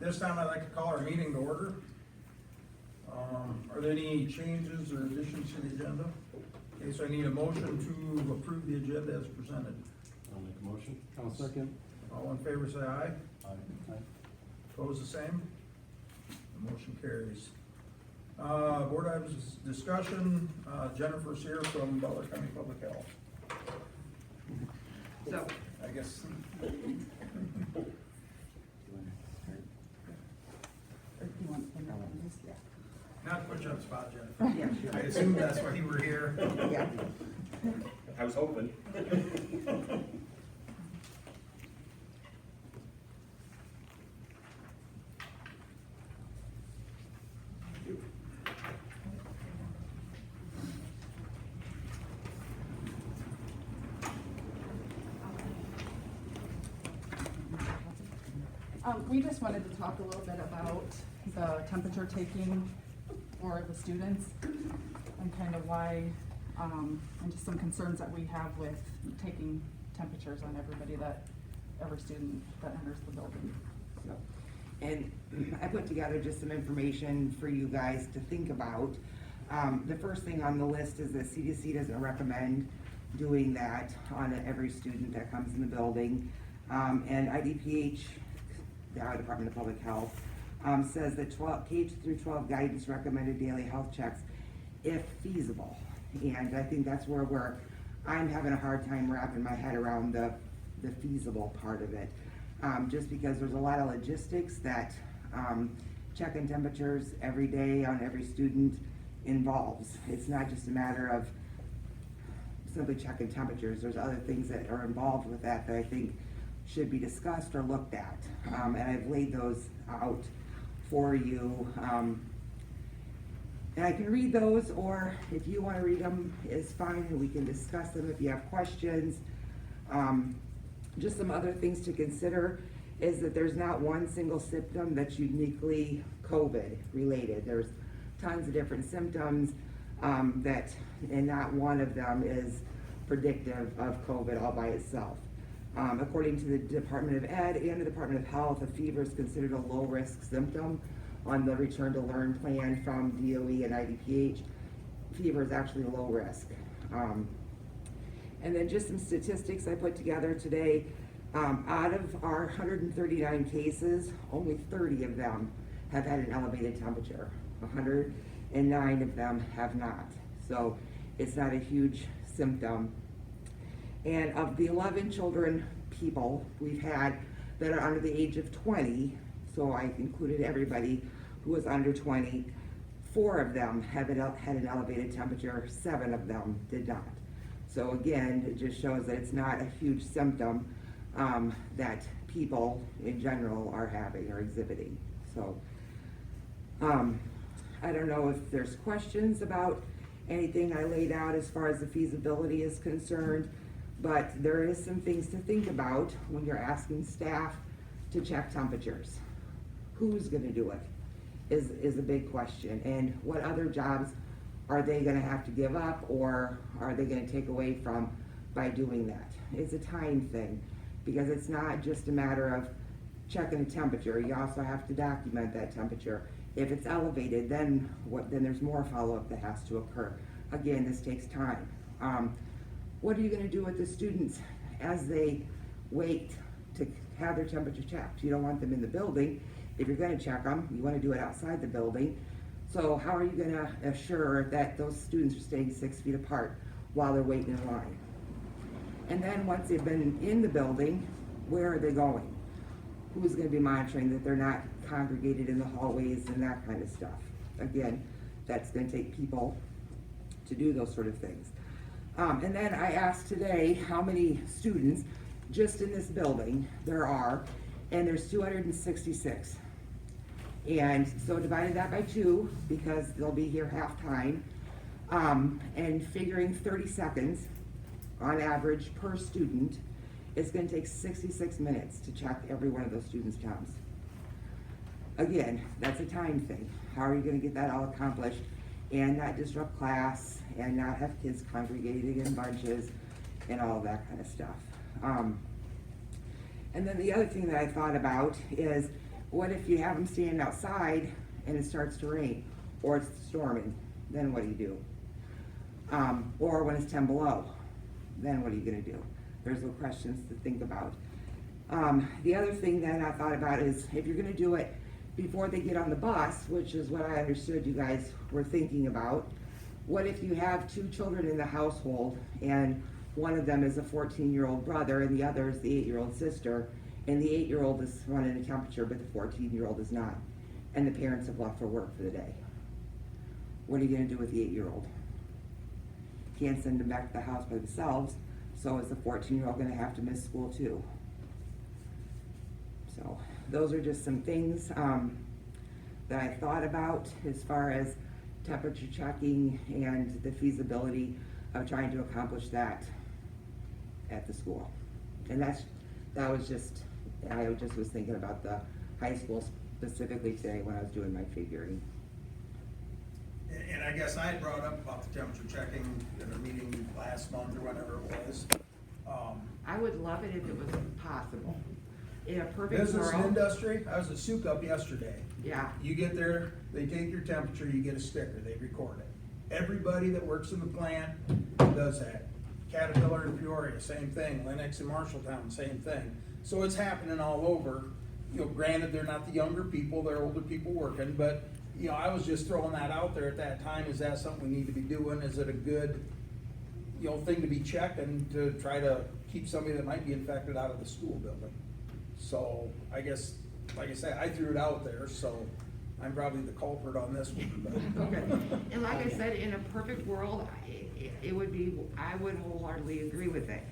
This time I'd like to call our meeting to order. Are there any changes or additions to the agenda? Okay, so I need a motion to approve the agenda as presented. I'll make a motion. I'll second. All in favor say aye. Aye. Opposed the same? The motion carries. Board items discussion, Jennifer's here from Butler County Public Health. So, I guess. do you want to know what this? Yeah. Not to put you on the spot, Jennifer. Yeah, sure. I assume that's why you were here. Yeah. I was hoping. We just wanted to talk a little bit about the temperature taking for the students and kind of why, and just some concerns that we have with taking temperatures on every student that enters the building. So, and I put together just some information for you guys to think about. The first thing on the list is that CDC doesn't recommend doing that on every student that comes in the building. And IDPH, the Iowa Department of Public Health, says that K through 12 guidance recommended daily health checks if feasible. And I think that's where I'm having a hard time wrapping my head around the feasible part of it. Just because there's a lot of logistics that checking temperatures every day on every student involves. It's not just a matter of simply checking temperatures. There's other things that are involved with that I think should be discussed or looked at. And I've laid those out for you. And I can read those, or if you want to read them, it's fine, and we can discuss them if you have questions. Just some other things to consider is that there's not one single symptom that's uniquely COVID related. There's tons of different symptoms and not one of them is predictive of COVID all by itself. According to the Department of Ed and the Department of Health, a fever is considered a low-risk symptom on the Return to Learn plan from DOE and IDPH. Fever is actually low risk. And then just some statistics I put together today. Out of our 139 cases, only 30 of them have had an elevated temperature. 109 of them have not. So it's not a huge symptom. And of the 11 people we've had that are under the age of 20, so I included everybody who was under 20, 4 of them had an elevated temperature, 7 of them did not. So again, it just shows that it's not a huge symptom that people in general are having or exhibiting. So I don't know if there's questions about anything I laid out as far as the feasibility is concerned. But there is some things to think about when you're asking staff to check temperatures. Who's gonna do it is a big question. And what other jobs are they gonna have to give up, or are they gonna take away from by doing that? It's a time thing, because it's not just a matter of checking the temperature. You also have to document that temperature. If it's elevated, then there's more follow-up that has to occur. Again, this takes time. What are you gonna do with the students as they wait to have their temperature checked? You don't want them in the building. If you're gonna check them, you wanna do it outside the building. So how are you gonna assure that those students are staying 6 feet apart while they're waiting in line? And then once they've been in the building, where are they going? Who's gonna be monitoring that they're not congregated in the hallways and that kind of stuff? Again, that's gonna take people to do those sort of things. And then I asked today how many students just in this building there are, and there's 266. And so divided that by 2, because they'll be here half time, and figuring 30 seconds on average per student, it's gonna take 66 minutes to check every one of those students' temps. Again, that's a time thing. How are you gonna get that all accomplished and not disrupt class and not have kids congregating in bunches and all that kind of stuff? And then the other thing that I thought about is What if you have them standing outside and it starts to rain, or it's storming, then what do you do? Or when it's 10 below, then what are you gonna do? There's little questions to think about. The other thing that I thought about is, if you're gonna do it before they get on the bus, which is what I understood you guys were thinking about, what if you have two children in the household, and one of them is a 14-year-old brother, and the other is the 8-year-old sister, and the 8-year-old is running a temperature, but the 14-year-old is not, and the parents have left for work for the day? What are you gonna do with the 8-year-old? Can't send them back to the house by themselves, so is the 14-year-old gonna have to miss school too? So, those are just some things, that I thought about as far as temperature checking and the feasibility of trying to accomplish that at the school. And I just was thinking about the high school specifically today when I was doing my figuring. And I guess I had brought up about the temperature checking in a meeting last month or whenever it was. I would love it if it was possible. In a perfect Business and world, industry, I was at Souk Up yesterday. yeah, You get there, they take your temperature, you get a sticker, they record it. Everybody that works in the plant does that. Caterpillar in Peoria, same thing. Lennox in Marshalltown, same thing. So it's happening all over. You know, granted, they're not the younger people, they're older people working, but, you know, I was just throwing that out there at that time. Is that something we need to be doing? Is it a good, you know, thing to be checking to try to keep somebody that might be infected out of the school building? So I guess, like I said, I threw it out there, so I'm probably the culprit on this one, but. okay. And like I said, in a perfect world, it would be, I would wholeheartedly agree with it.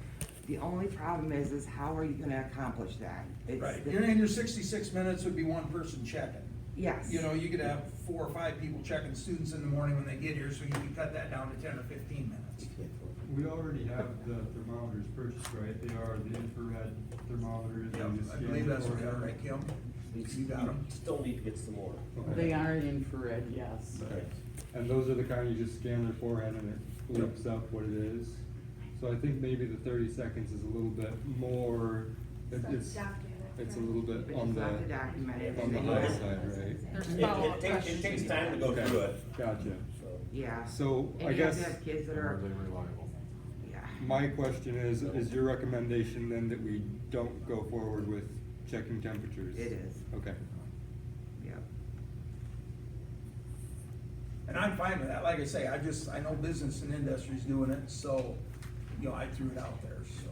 The only problem is how are you gonna accomplish that? It's Right, the- in your 66 minutes would be one person checking. Yes. You know, you could have 4 or 5 people checking students in the morning when they get here, so you can cut that down to 10 or 15 minutes. We already have the thermometers purchased, right? They are the infrared thermometers. Yep, and you I scan believe that's what they for are, right, Kim? You got them? Still need to get some more. Okay. They are infrared, yes. Okay. And those are the kind you just scan their forehead and it flips up what it is. So I think maybe the 30 seconds is a little bit more, it's a little bit But on you the, have to document it. on the and high then- side, right? There's It follow-up takes, questions. it takes time to go Okay. through it, Gotcha. so. Yeah. So I And you have guess to have kids that are, reliable? yeah. My question is your recommendation then that we don't go forward with checking temperatures? It is, Okay. yeah. And I'm fine with that. Like I say, I know business and industry's doing it, so, you know, I threw it out there, so.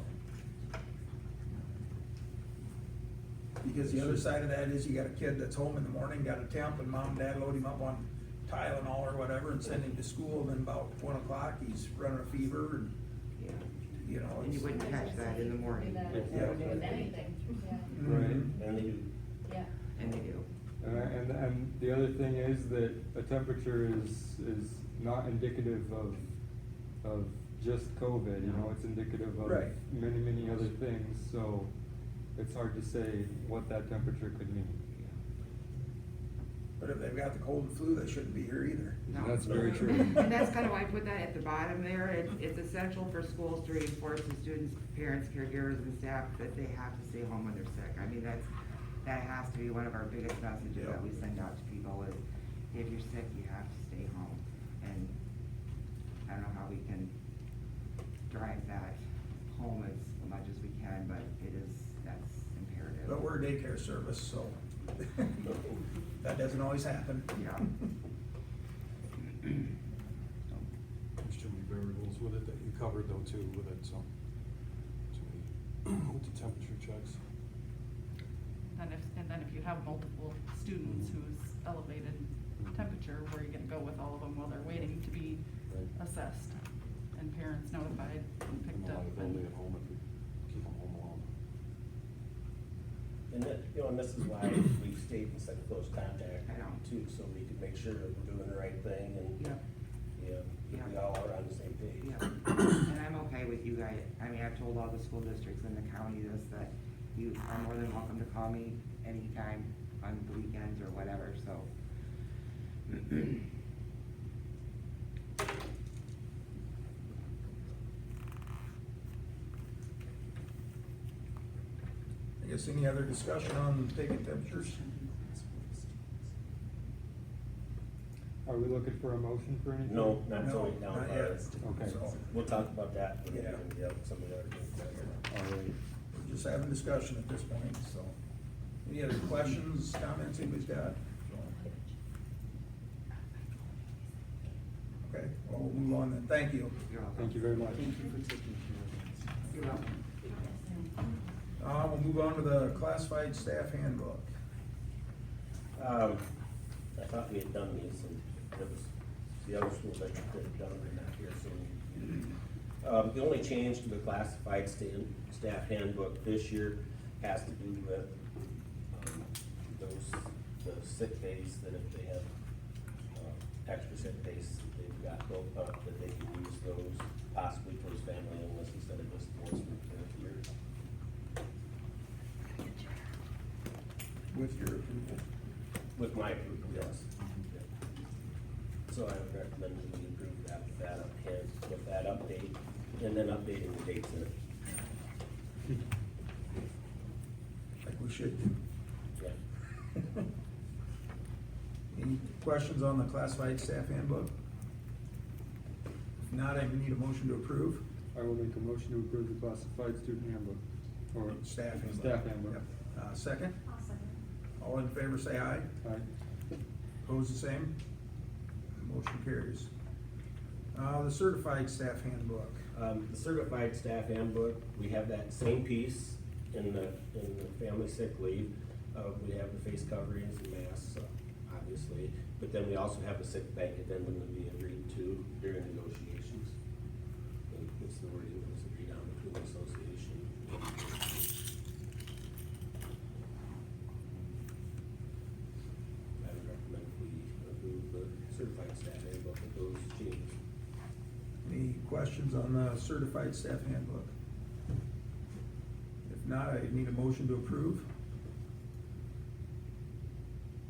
Because the other side of that is you got a kid that's home in the morning, got a temp, and mom and dad load him up on Tylenol or whatever and send him to school, and then about 1 o'clock, he's running a fever and, Yeah. you know. And you it's- wouldn't catch that in the morning. Yeah. With anything, yeah, Right. And they do. yeah. And they do. And the other thing is that a temperature is not indicative of just COVID, you know, it's indicative of Right. many, many other things, so it's hard to say what that temperature could mean. But if they've got the cold and flu, they shouldn't be here either. No. That's very true. And that's kind of why I put that at the bottom there. It's essential for schools to reinforce the students, parents, caregivers, and staff that they have to stay home when they're sick. I mean, that has to be one of our biggest messages that we send out to people is, if you're sick, you have to stay home. And I don't know how we can drive that home as much as we can, but that's imperative. But we're a daycare service, so that doesn't always happen. Yeah. There's too many variables with it that you covered though too with it, so. Too many, with the temperature checks. And then if you have multiple students whose elevated temperature, where are you gonna go with all of them while they're waiting to be Right. assessed? And parents notified and And picked a up. lot of only at home if we keep them home alone. And that, you know, and this is why we've stayed in such close contact I know. too, so we can make sure that we're doing the right thing and, Yeah. yeah, Yeah. we all are on the same page. Yeah, and I'm okay with you guys, I mean, I've told all the school districts in the county this, that you are more than welcome to call me anytime on the weekends or whatever, so. I guess any other discussion on taking temperatures? Are we looking for a motion for anything? No, not until we No, down not far. yet. Okay. So, We'll talk about that when we Yeah. get some of the other things down here. All right. we're just having discussion at this point, so. Any other questions, comments anybody's got? Okay, well, we'll move on then. Thank you. Thank you very much. Thank you for taking care of it. We'll move on to the classified staff handbook. I thought we had done these, and it was the other school district that had done them, not here, so. The only change to the classified staff handbook this year has to do with, the sick days, that if they have, extra sick days, they've got built up, that they can use those possibly towards family illness instead of just enforcement for years. With your approval. With my approval, yes. So I would recommend that we approve that with that update, and then updating the dates in it. Like we should do. Yeah. Any questions on the classified staff handbook? If not, I need a motion to approve. I will make a motion to approve the classified student handbook, or Staff handbook. Staff handbook. Yep. Second? All in favor, say aye. Aye. Opposed, the same? Motion carries. The certified staff handbook. The certified staff handbook, we have that same piece in the family sick leave. We have the face coverings and masks, obviously, but then we also have the sick bank addendum that we agreed to during negotiations. It's the wording that was agreed on between the association. I would recommend we approve the certified staff handbook with those changes. Any questions on the certified staff handbook? If not, I need a motion to approve.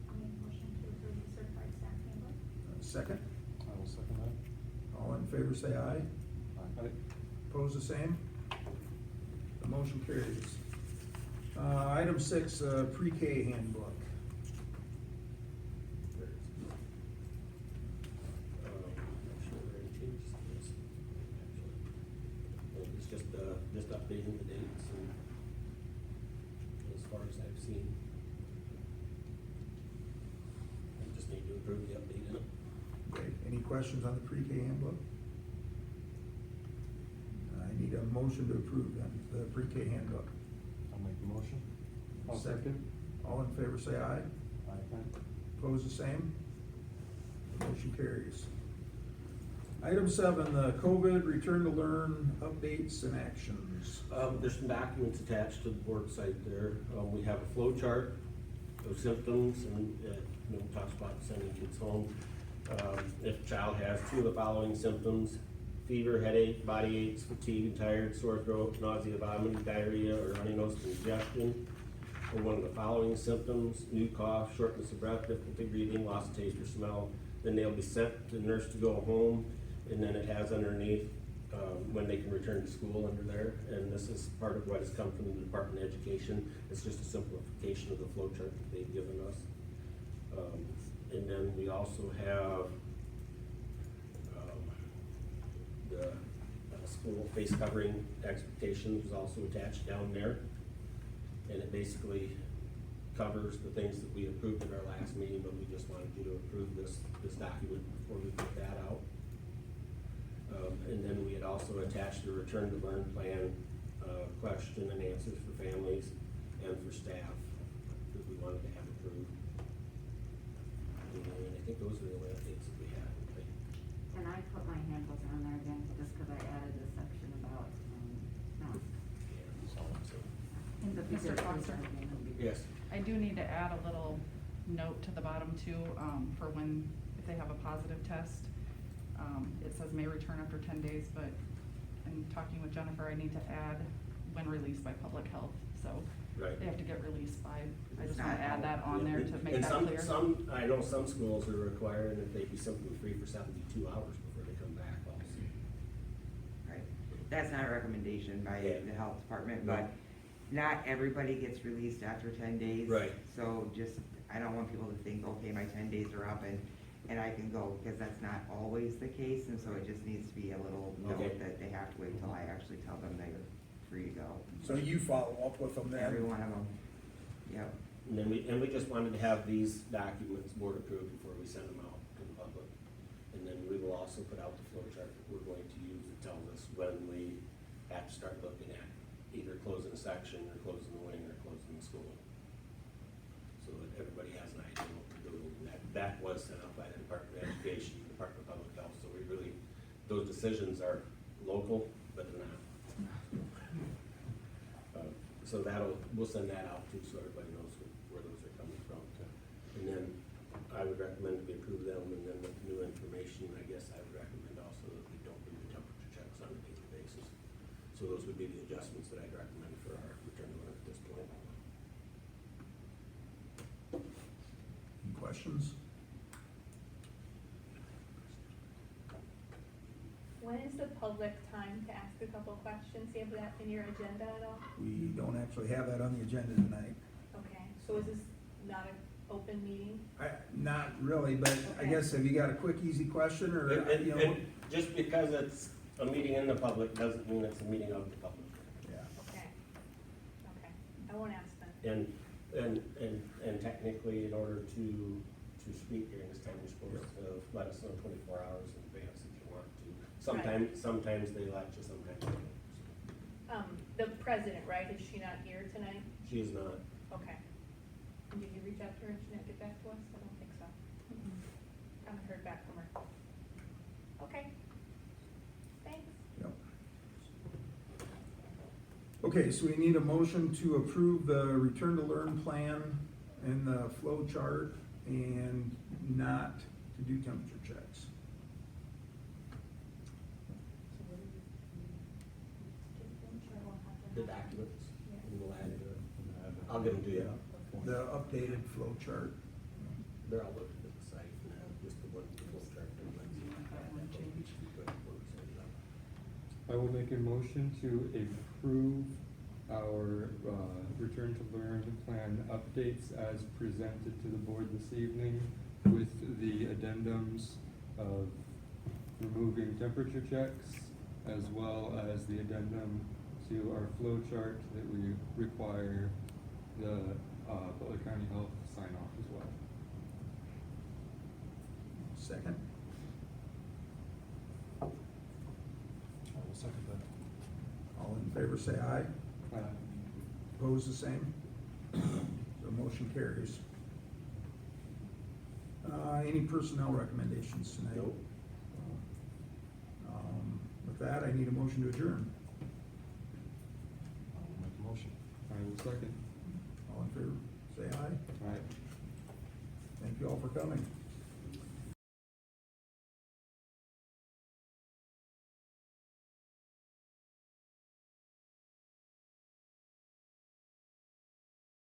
I'll make a motion to approve the certified staff handbook. Second? I will second that. All in favor, say aye. Aye. Opposed, the same? The motion carries. Item 6, pre-K handbook. It's just updating the dates and as far as I've seen. I just need to approve the update in it. Okay, any questions on the pre-K handbook? I need a motion to approve then, the pre-K handbook. I'll make the motion. I'll second. All in favor, say aye. Aye. Opposed, the same? The motion carries. Item 7, the COVID return to learn updates and actions. There's some documents attached to the board site there. We have a flow chart of symptoms and, talks about sending kids home. If a child has 2 of the following symptoms: fever, headache, body aches, fatigue, tired, sore throat, nausea, vomiting, diarrhea, or runny nose, congestion, or one of the following symptoms: new cough, shortness of breath, difficulty breathing, loss of taste or smell, then they'll be sent to the nurse to go home, and then it has underneath when they can return to school under there. And this is part of what has come from the Department of Education. It's just a simplification of the flow chart that they've given us. And then we also have the school face covering expectations is also attached down there. And it basically covers the things that we approved at our last meeting, but we just wanted you to approve this document before we put that out. And then we had also attached a return to learn plan, question and answers for families and for staff that we wanted to have approved. And I think those are the only updates that we had. And I put my handbook on there again, just because I added a section about, masks. And Mr. Foster? Yes. I do need to add a little note to the bottom too, for when, if they have a positive test. It says may return after 10 days, but in talking with Jennifer, I need to add when released by public health, so. Right. They have to get released by, I just wanna add that on there to make And that clear. I know some schools are requiring that they be symptom free for 72 hours before they come back also. Right. That's not a recommendation by Yeah. the health department, No. but not everybody gets released after 10 days. Right. So just, I don't want people to think, okay, my 10 days are up and and I can go, because that's not always the case, and so it just needs to be a little Okay. note that they have to wait till I actually tell them they're free to go. So you follow up with them then? Every one of them, yep. And then we just wanted to have these documents board approved before we send them out to the public. And then we will also put out the flow chart that we're going to use that tells us when we have to start looking at either closing a section or closing the wing or closing the school. So that everybody has an idea what we're doing. And that was sent out by the Department of Education, Department of Public Health, so we really, those decisions are local, but they're not. So we'll send that out too, so everybody knows where those are coming from. And then I would recommend we approve them, and then with new information, I guess I would recommend also that we don't do the temperature checks on a daily basis. So those would be the adjustments that I'd recommend for our return to learn at this point. Any questions? When is the public time to ask a couple questions? Do you have that in your agenda at all? We don't actually have that on the agenda tonight. Okay, so is this not an open meeting? Not really, but I Okay. guess have you got a quick, easy question, or, you know? And just because it's a meeting in the public doesn't mean it's a meeting of the public. Yeah. Okay, okay, I won't ask then. And technically, in order to speak during this time, you're supposed to let us know 24 hours in advance if you want to. Sometimes they let you, sometimes they don't. The president, right, is she not here tonight? She is not. Okay. And did you reach out to her and she not get back to us? I don't think so. Haven't heard back from her. Okay. Thanks. Yep. Okay, so we need a motion to approve the return to learn plan and the flow chart and not to do temperature checks. The documents, and we'll add it to it. I'll give them to you. The updated flow chart. They're all located at the site, and just the one, the full chart. I will make a motion to approve our return to learn plan updates as presented to the board this evening with the addendums of removing temperature checks as well as the addendum to our flow chart that we require the Butler County Health sign off as well. Second. I will second that. All in favor, say aye. Opposed, the same. The motion carries. Any personnel recommendations tonight? Nope. With that, I need a motion to adjourn. I will make a motion. I will second. All in favor, say aye. All right. Thank you all for coming.